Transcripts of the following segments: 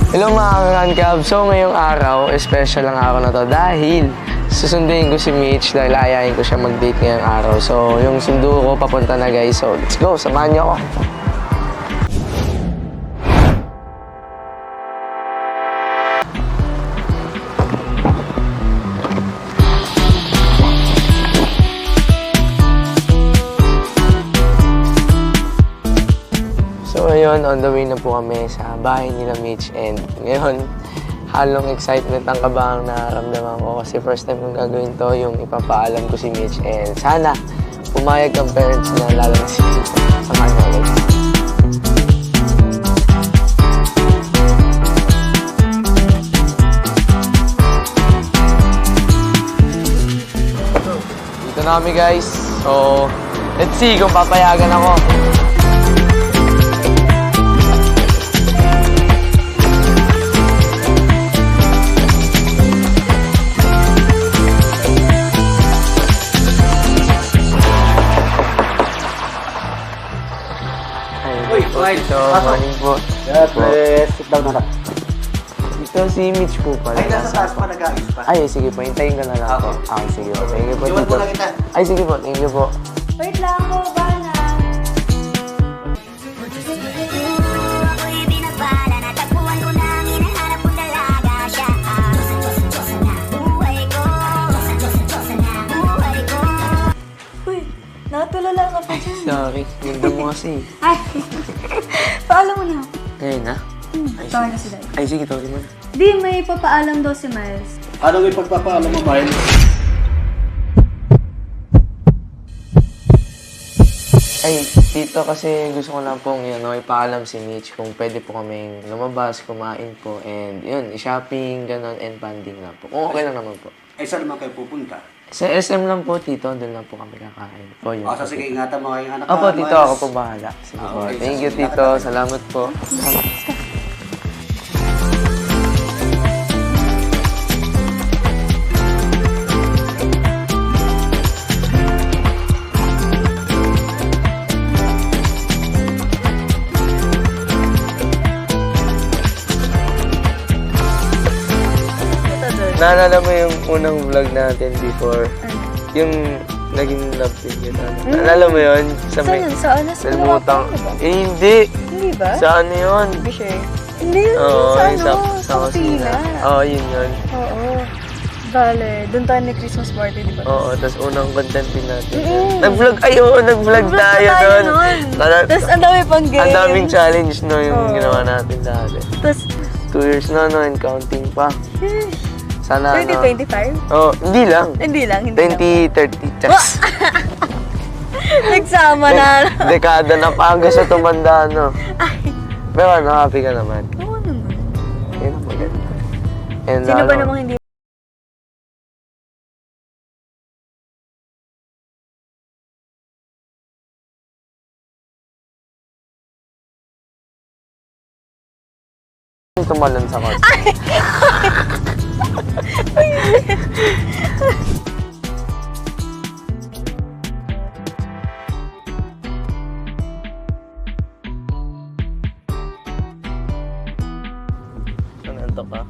Hello mga ka-Rancab! So ngayong araw, special ang araw na to dahil susunduin ko si Mitch dahil ayayin ko siya mag-date ngayong araw. So yung sundo ko papunta na guys. So let's go! Samahan niyo ako! So ngayon, on the way na po kami sa bahay nila Mitch and ngayon, halong excitement ang kabahang nararamdaman ko kasi first time kong gagawin to, yung ipapaalam ko si Mitch and sana pumayag ang parents na lalo na si Mitch. Samahan niyo ulit. Dito na kami guys. So, let's see kung papayagan ako. So, morning po. God bless. Sit down na. Ito si Mitch po pala. Ay, nasa taas pa nag-aayos pa. Ay, sige po. Hintayin ko na lang po. Ah, sige po. Thank you po Iwan dito. mo na kita. Ay, sige po. Thank you po. Wait lang po, bana. Uy, natulala ka pa dyan. Sorry. Ganda mo kasi. Ay, paalam mo na. Ngayon na? Tawag na si Dad. Ay, sige. Tawagin mo na. Di, may papaalam daw si Miles. Anong ipagpapaalam mo, Miles? Ay, dito kasi gusto ko lang pong ipaalam si Mitch kung pwede po kaming lumabas, kumain po, and yun, i-shopping, gano'n, and banding lang po. Kung okay lang naman po. Ay, saan naman kayo pupunta? Sa SM lang po, Tito. Doon lang po kami kakain. Po, yun. O, so sige, ingatan mo kayong anak Opo, ka, Tito. Miles. Ako po bahala. Sige po. Okay, Thank you, sige, Tito. lakad. Salamat po. Naalala mo yung unang vlog natin before? Yung naging love team yun. Naalala mo yun? Sa may... Saan? Sa Nalimutan ko. Eh, hindi. Hindi ba? Sa ano yun? Be sure. Hindi yun. Oo, sa yung ano? sa kusina. Oo, yun yun. Oo. Bale, doon tayo ni Christmas party, di ba? Oo, tapos unang content din natin. Nag-vlog, nag-vlog tayo doon. Tapos ang dami pang game. Ang daming challenge no, yung Oo. ginawa natin dati. Tapos, 2 years na no, and counting pa. Sana 2025? Oh, hindi lang. Hindi lang, hindi lang. 2030. Chas. Nagsama na. Dekada na pa hanggang sa tumanda, no? Pero ano, happy ka naman. Oo naman. Yun ang maganda. And, Sino ba ano, namang hindi? tumalon sa kotse? Nanantok ka?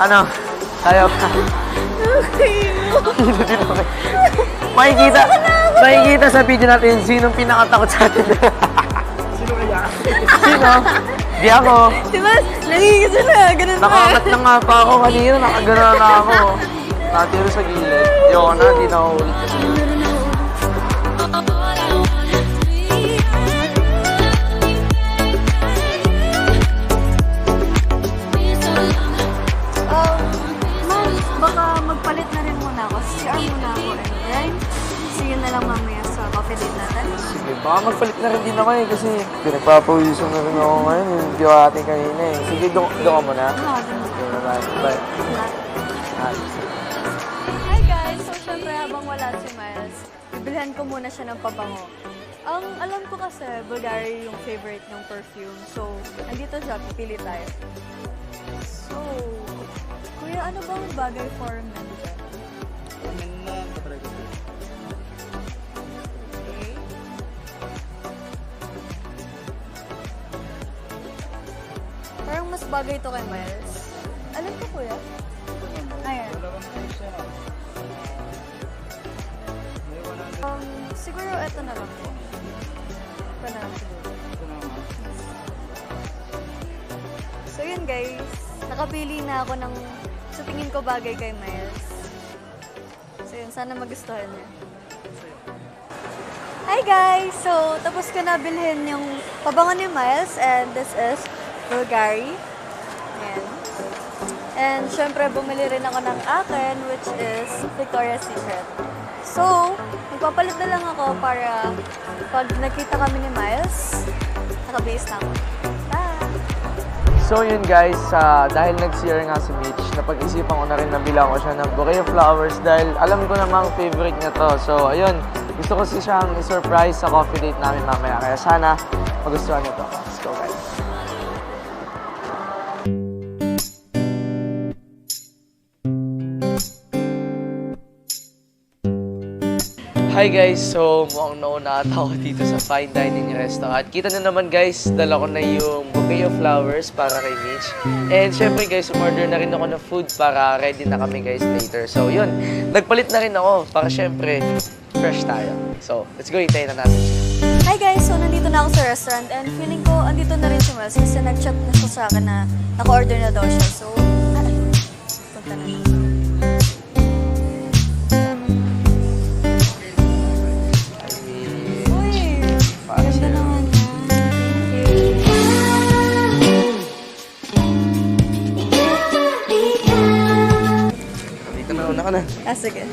Ano? Ayaw ka. Hilo din ako. Makikita sa video natin sinong pinakatakot sa atin. Sino kaya? Sino? Di ako. Diba? Nagigisa na. Ganun pa. Nakakat na nga pa ako kanina. Nakagana na ako. Natiro sa gilid. Ayoko na, di na ako ulit kasi. Ma'am, baka magpalit na rin muna ako. CR muna ako. And then, see you na lang mamaya sa coffee date natin. Sige, baka magpalit na rin din ako eh kasi pinagpapawisan na rin ako ngayon. Hindi ako ating kanina eh. Sige, doon ka muna. Okay, bye. Bye. Hi. Hi guys! So, syempre habang wala si Miles, bibilhan ko muna siya ng pabango. Ang alam ko kasi, Bulgari yung favorite ng perfume. So, andito siya, pipili tayo. So, kuya, ano bang bagay for men dyan? Okay. Parang mas bagay ito kay Miles. Alam ko, kuya? Ayan. Siguro ito na lang po. Ito na lang siguro. So yun guys, nakapili na ako ng sa tingin ko bagay kay Miles. So yun, sana magustuhan niya. Hi guys! So, tapos ko na bilhin yung pabango ni Miles and this is Bulgari. Ayan. And syempre, bumili rin ako ng akin which is Victoria's Secret. So, magpapalit na lang ako para pag nakita kami ni Miles, nakabase na ako. Bye! So yun guys, dahil nag-CR nga si Mitch, napag-isipan ko na rin na bilang ko siya ng bouquet of flowers dahil alam ko namang favorite niya to. So ayun, gusto ko siyang i-surprise sa coffee date namin mamaya. Kaya sana magustuhan niyo to. Let's go guys! Hi guys! So mukhang nauna ata ako dito sa fine dining restaurant. At kita na naman guys, dala ko na yung bouquet of flowers para kay Mitch. And syempre guys, umorder na rin ako ng food para ready na kami guys later. So yun, nagpalit na rin ako para syempre fresh tayo. So let's go, hintayin na natin siya. Hi guys! So, nandito na ako sa restaurant and feeling ko andito na rin si Miles kasi nag-chat na siya sa akin na naka-order na daw siya. So, punta na lang. Uy! Para Ganda sa'yo. naman yan. Thank you. Dito na, una ka na. Ah, sige.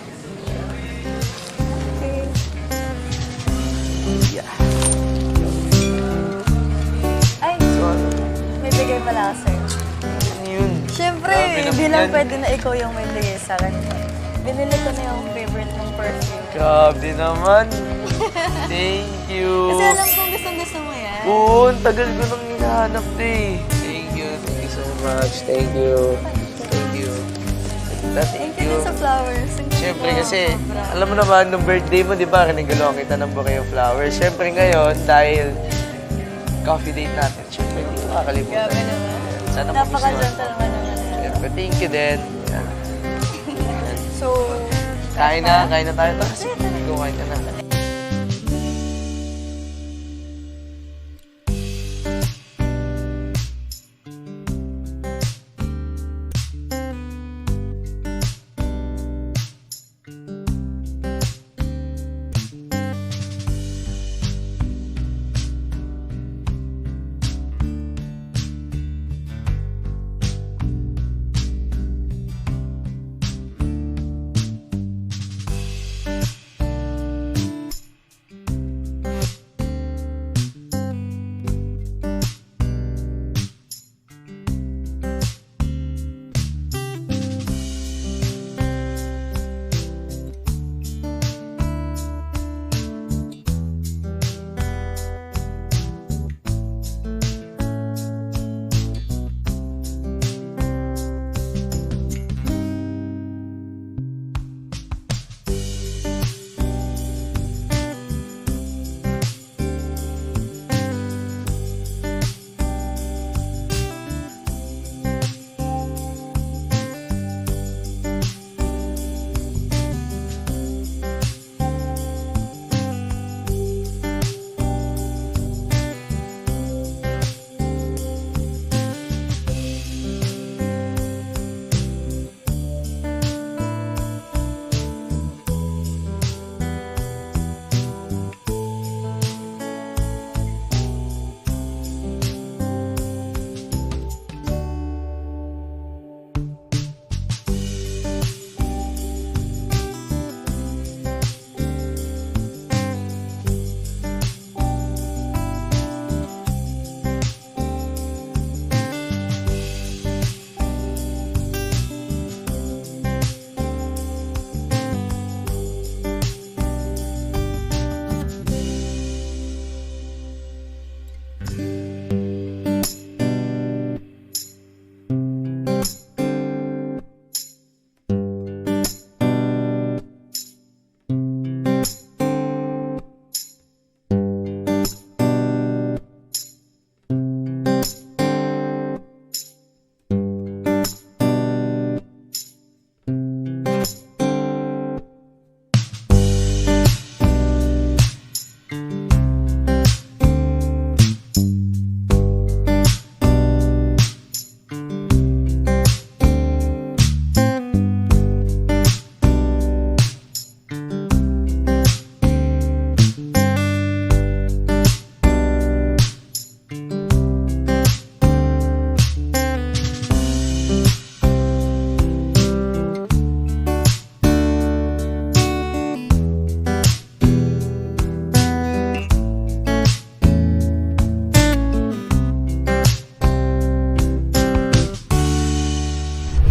Okay. Yeah. Ay, So ano? may bigay pala ako sa'yo. Ano yun? Siyempre, Grabe naman hindi lang yan. pwede na ikaw yung may bigay sa akin. Binili ko na yung favorite ng perfume. Grabe naman. Thank you. Kasi alam kong gusto mo yan. Oo, ang tagal ko nang hinahanap na eh. Thank you so much. Thank you. Thank you. Thank you din sa flowers. Ang Siyempre ganda, kasi, sobra. alam mo naman, nung birthday mo, di ba, kinagaluhan kita ng bouquet of flowers. Siyempre ngayon, dahil coffee date natin, siyempre, hindi ko makakalimutan. Grabe naman. Sana magustuhan. Napaka-gentleman naman. Siyempre, thank you din. Yan. So, Kain na tayo. Tara, sige, kumain ka na.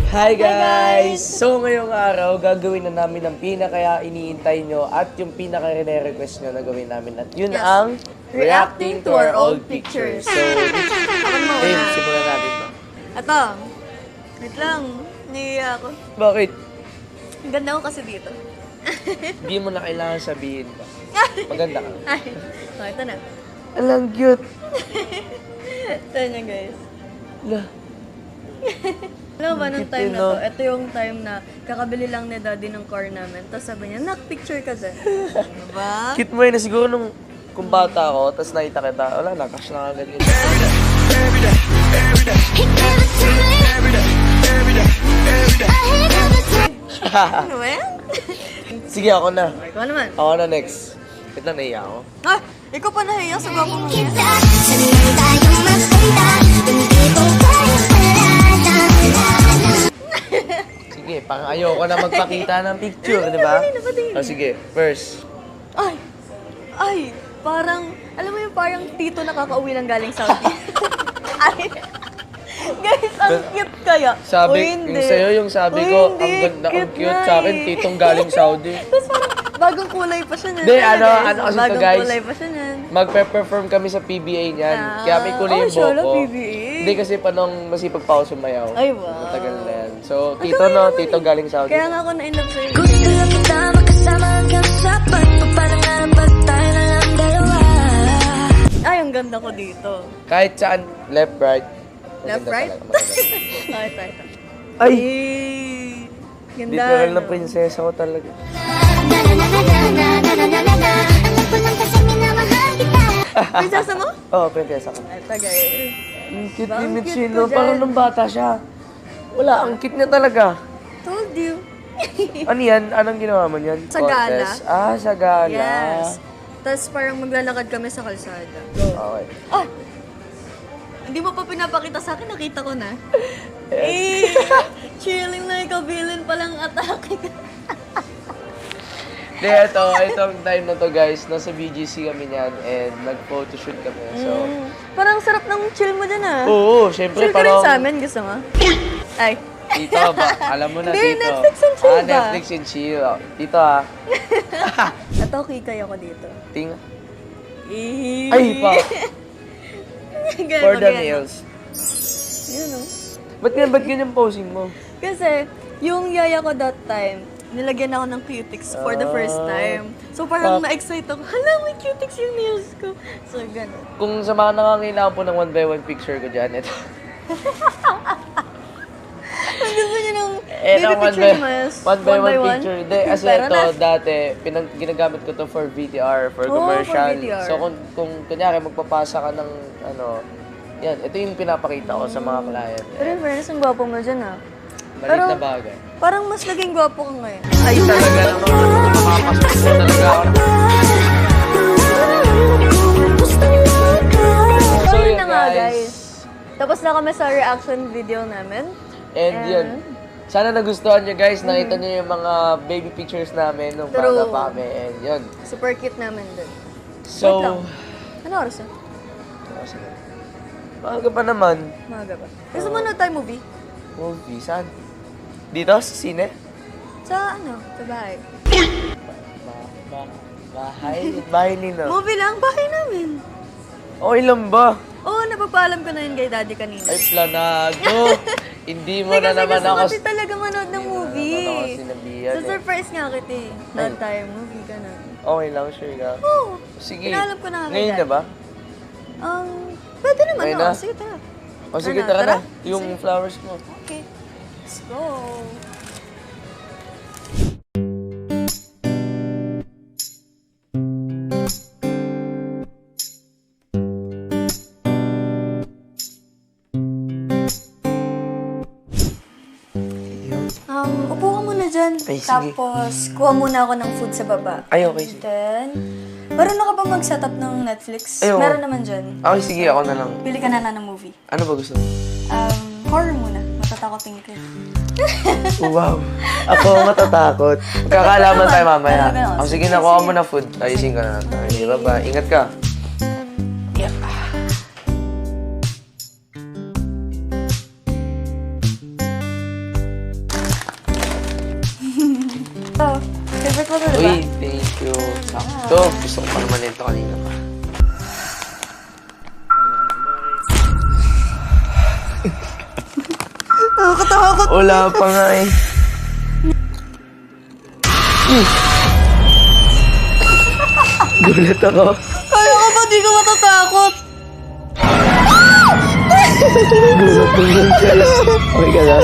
Hi guys! So ngayong araw, gagawin na namin ang pinaka iniintay nyo at yung pinaka request nyo na gawin namin. At yun Yes. ang reacting to our old pictures. So, Dave, simulan natin to. Ito. Wait lang. Naiiya ako. Bakit? Ang ganda ko kasi dito. Hindi mo na kailangan sabihin pa. Maganda ka. Ay. Oh, ito na. Alang cute. Ito na guys. Lah. Alam mo ba, nung Cute time yun, na no? to, ito yung time na kakabili lang ni daddy ng car namin. Tapos sabi niya, nak, picture ka dyan. Diba? Cute mo yun na siguro nung kung bata ako, tapos nakita kita, wala na, cash na agad yun. Ano ba yan? Sige, ako na. Ikaw naman. Ako na next. Wait lang, naiya ako. Ah, ikaw pa nahiya sa gwapo mo. Sige, pang ayoko na magpakita ng picture, di ba? Patingin. O sige, first. Ay! Ay! Parang, alam mo yung parang tito na kakauwi lang galing Saudi. Ay! Guys, ang cute kaya. Sabi, Uy, hindi. yung sa'yo, yung sabi Uy, ko, hindi. ang ganda, ang cute nga sa akin, eh. titong galing Saudi. Tapos parang bagong kulay pa siya niyan. Hindi, Ano, ano kasi to, bagong guys? kulay pa siya niyan. Magpe-perform kami sa PBA niyan, Ah. kaya may kulay Oh, yung sure, buhok ko. PBA. Hindi kasi pa nung masipag pa ako sumayaw. Ay, wow. Matagal na yan. So, Ang tito galing no, naman tito eh. galing Saudi. Kaya nga ako na-in-love sa'yo. Gusto lang kita makasama hanggang sa pagpapalangan pag tayo na lang dalawa. Ay, ang ganda ko dito. Kahit saan, left, right. Left, maganda right? talaga, maganda. Ay, ito, ito. Ay! Ganda. Literal na no? prinsesa ko talaga. Prinsesa mo? Oo, prinsesa ko. Ay, tagay. Ang cute Ba, ni ang Mitch, cute no? ko Parang dyan. nung bata siya. Wala, ang cute niya talaga. Told you. Ano yan? Anong ginawa mo niyan? Sa gala. Contest? Ah, sa gala. Yes. Tapos parang maglalakad kami sa kalsada. Okay. Oh! Hindi mo pa pinapakita sa akin, nakita ko na. Eh, chilling na ikaw, villain palang atake ka. Hindi, itong time na to guys, nasa BGC kami niyan and nag-photoshoot kami. So, Parang sarap ng chill mo dyan ah. oo, syempre Chill ka rin parang... sa amin, gusto mo? Ay. Tito ba? Alam mo na, Hindi, Tito. Netflix and chill ba? Netflix and chill. Oh, Tito ah. At okay kayo ko dito. Ting. Eh. Ay, pa. Ganun For ba, the ganun? nails. Yun oh. Ba't ganyan posing mo? Kasi, yung yaya ko that time, nilagyan ako ng cutics for the first time. So parang na-excite ako, hala, may cutics yung nails ko. So, gano'n. Kung sa mga nangangailangan po ng 1x1 picture ko dyan, ito. Ang gusto niyo ng Ito, baby picture ni Miles? 1x1 picture. Hindi, kasi Pero ito, na. dati, ginagamit ko to for VTR, for Oh, for commercial. VTR. So, kung kunyari, magpapasa ka ng, ano, yan, ito yung pinapakita ko sa mga client. Pero in fairness, ang gwapo mo dyan ah. Maliit na bagay. Parang mas naging gwapo ka ngayon. Ay, talaga naman. Makapasok ko talaga ako. So, yun yun, na nga guys. guys. Tapos na kami sa reaction video namin. And yun. Sana nagustuhan nyo guys. Nakita nyo yung mga baby pictures namin nung True. bata pa kami. And yun. Super cute namin dun. So, Wait lang. Ano oras na? maaga pa naman. Maaga ba? Gusto mo na tayo movie? Movie, saan? Dito? Sa sine? Sa ano? Sa bahay. Bahay? Bahay nino. Movie lang? Bahay namin. Okay lang ba? ipapaalam ko na yun kay daddy kanina. Ay, planado! Hindi mo na Kasi naman gusto ako... kasi talaga manood ng movie. Hindi mo naman ako sinabihan So, surprise nga kita eh. Nood tayo, movie ka na. Okay lang, sure ka. Oo. Sige. Pinaalam ko na nga kay Ngayon daddy. na ba? Pwede naman, Ngayon no? na? Sige, tara. O sige, Ano, tara tara? na. Yung flowers mo. Okay. Let's go. Upo ka muna dyan. Ay, sige. Tapos, kuha muna ako ng food sa baba. Ay, okay. Sige. Then, marunong ka ba mag-setup ng Netflix? Ay, oo. Meron naman dyan. Okay, sige. Ako na lang. Pili ka na ng movie. Ano ba gusto mo? Horror muna. Matatakot yung kid. Wow. Ako matatakot. Kakalaman tayo mamaya. Talaga, O sige, nakuha mo na food. Ayusin ka na natin. Okay, bye-bye. Ingat ka. Yeah. Oh, favorite mo to, diba? Uy, thank you. Sakto. Gusto ko pa naman ito kanina pa. Nakakatakot. Wala pa nga eh. Gulat ako. Kaya ka ba di ka matatakot? Gulat ka lang. Okay ka lang.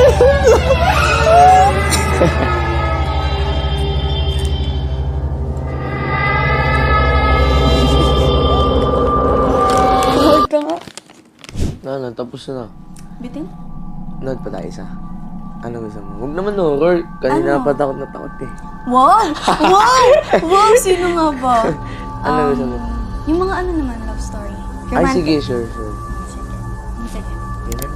Huwag ka nga. Na, tapos na. Bitin? Nod pa tayo isa. Ano gusto mo? Huwag naman horror. Kanina Ano? pa takot na takot eh. Wow! Wow! Wow! Sino nga ba? Ano gusto mo? Yung mga ano naman, love story. Ay, sige, sure, sure. Sige. Yun na.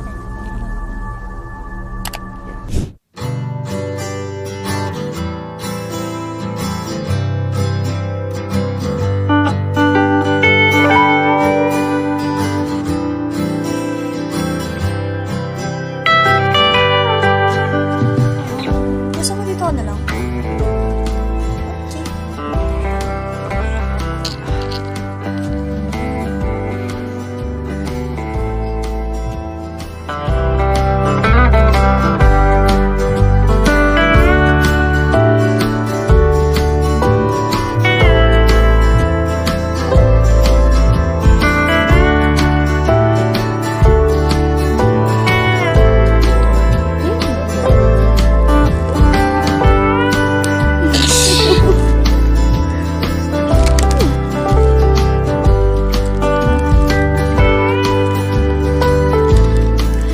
Gusto mo dito ka na lang? Okay.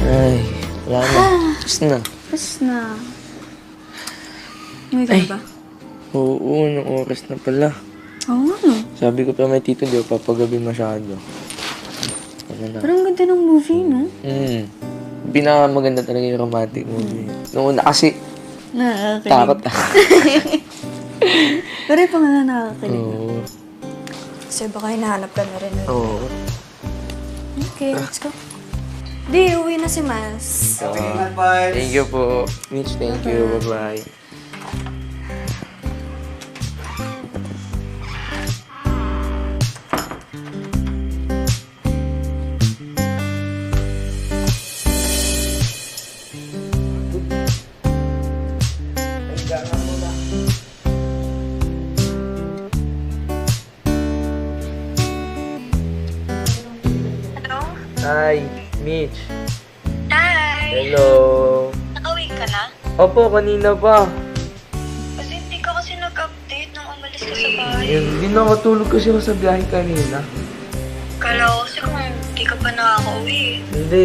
Ay, wala na. Tapos na. Tapos na. May ka na ba? Oo, ng oras na pala. Oo nga no. Sabi ko pa may tito, di ako papagabi masyado. Ano na? Parang ganda ng movie, no? Pinakamaganda talaga yung romantic movie. Noong una kasi, Nakakakilig. takot ah. Pero yung pangalan nakakakilig. Oo. Kasi baka hinahanap ka na rin. Oo. Okay, let's go. Di, uwi na si Mas. Thank you po. Mitch, thank you. Bye-bye. Hello? Hi, Mitch. Hi! Hello. Nakauwi ka na? Opo, kanina pa. Kasi hindi ka kasi nag-update nung umalis ka sa bahay. Yun, hindi nakatulog kasi ako sa biyahe kanina. Kala ko kasi kung hindi ka pa nakakauwi. Hindi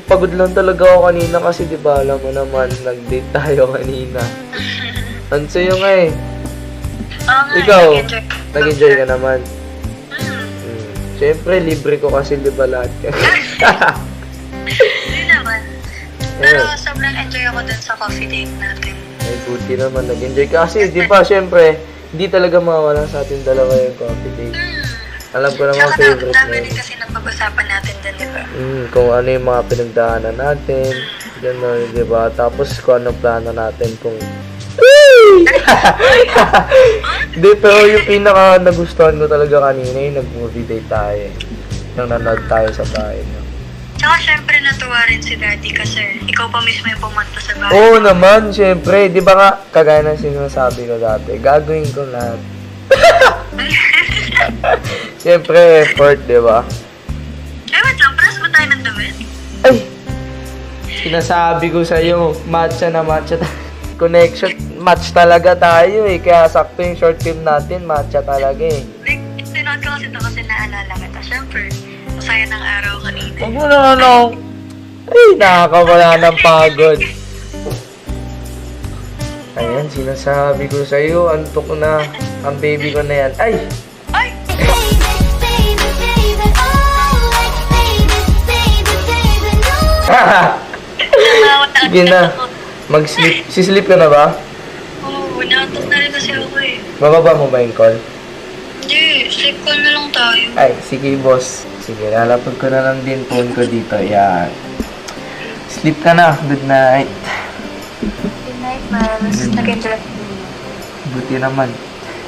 pagod lang talaga ako kanina kasi di ba alam mo naman, nag-date tayo kanina. Ang sayo nga eh. Oo nga, Ikaw, nag-enjoy ka. nag-enjoy ka naman. Hmm, Siyempre, libre ko kasi di ba lahat ka. hindi naman. Pero sobrang enjoy ako dun sa coffee date natin. Ay, buti naman, nag-enjoy ka. Kasi di ba, siyempre, hindi talaga mawala sa ating dalawa yung coffee date. Alam ko naman Tsaka favorite dami mo din yun. kasi napag-usapan natin dun, di ba? Kung ano yung mga pinagdaanan natin, gano'n, di ba? Tapos kung anong plano natin kung... Hindi, pero yung pinaka nagustuhan ko talaga kanina yung nag-movie date tayo. Yung nanood tayo sa bahay. No? Tsaka syempre natuwa rin si Daddy kasi ikaw pa mismo yung pumunta sa bahay. Oo naman, syempre. Di ba nga, kagaya ng sinasabi ko dati, gagawin ko lahat. Syempre, effort, di ba? Eh, wait lang, paras ba tayo ng damit? Ay! Sinasabi ko sa'yo, matcha na matcha. Connection, match talaga tayo eh. Kaya sakto yung short film natin, matcha talaga eh. Like, sinuot ko kasi ito kasi naalala kita. Syempre, masaya ng araw kanina. Huwag mo na ano. Ay, nakakawala ng pagod. Ayan, sinasabi ko sa'yo, antok na. Ang baby ko na yan. Ay! Ay! Sige na. Mag-sleep. Sisleep ka na ba? Oo, naantok na rin kasi ako eh. Bababa mo ba yung call? Hindi, sleep call na lang tayo. Ay, sige boss. Sige, lalapag ko na lang din phone ko dito. Yan. Sleep ka na. Good night. Good night, Miles. Nag-enjoy. Buti naman.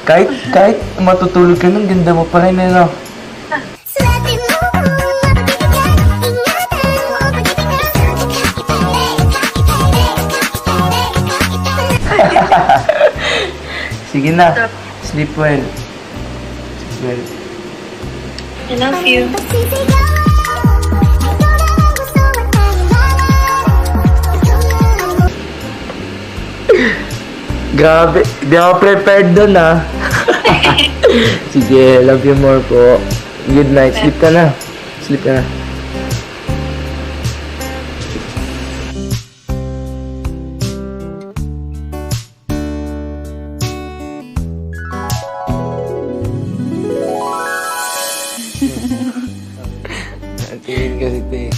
Kahit matutulog ka nung ganda mo pa rin, no? Sige na. Sleep well. Sleep well. I love you. Grabe, di ako prepared doon ah. Sige, love you more po. Good night. Sleep ka na. Sleep ka na. Tingin kasi ito eh.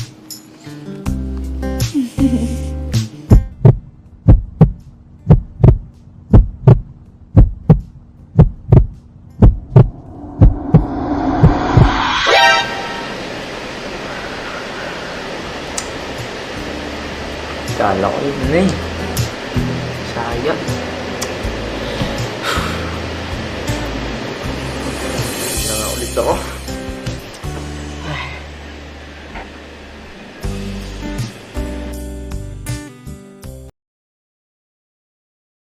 Kala ko yun na eh. Sayang. Na nga ulit ako.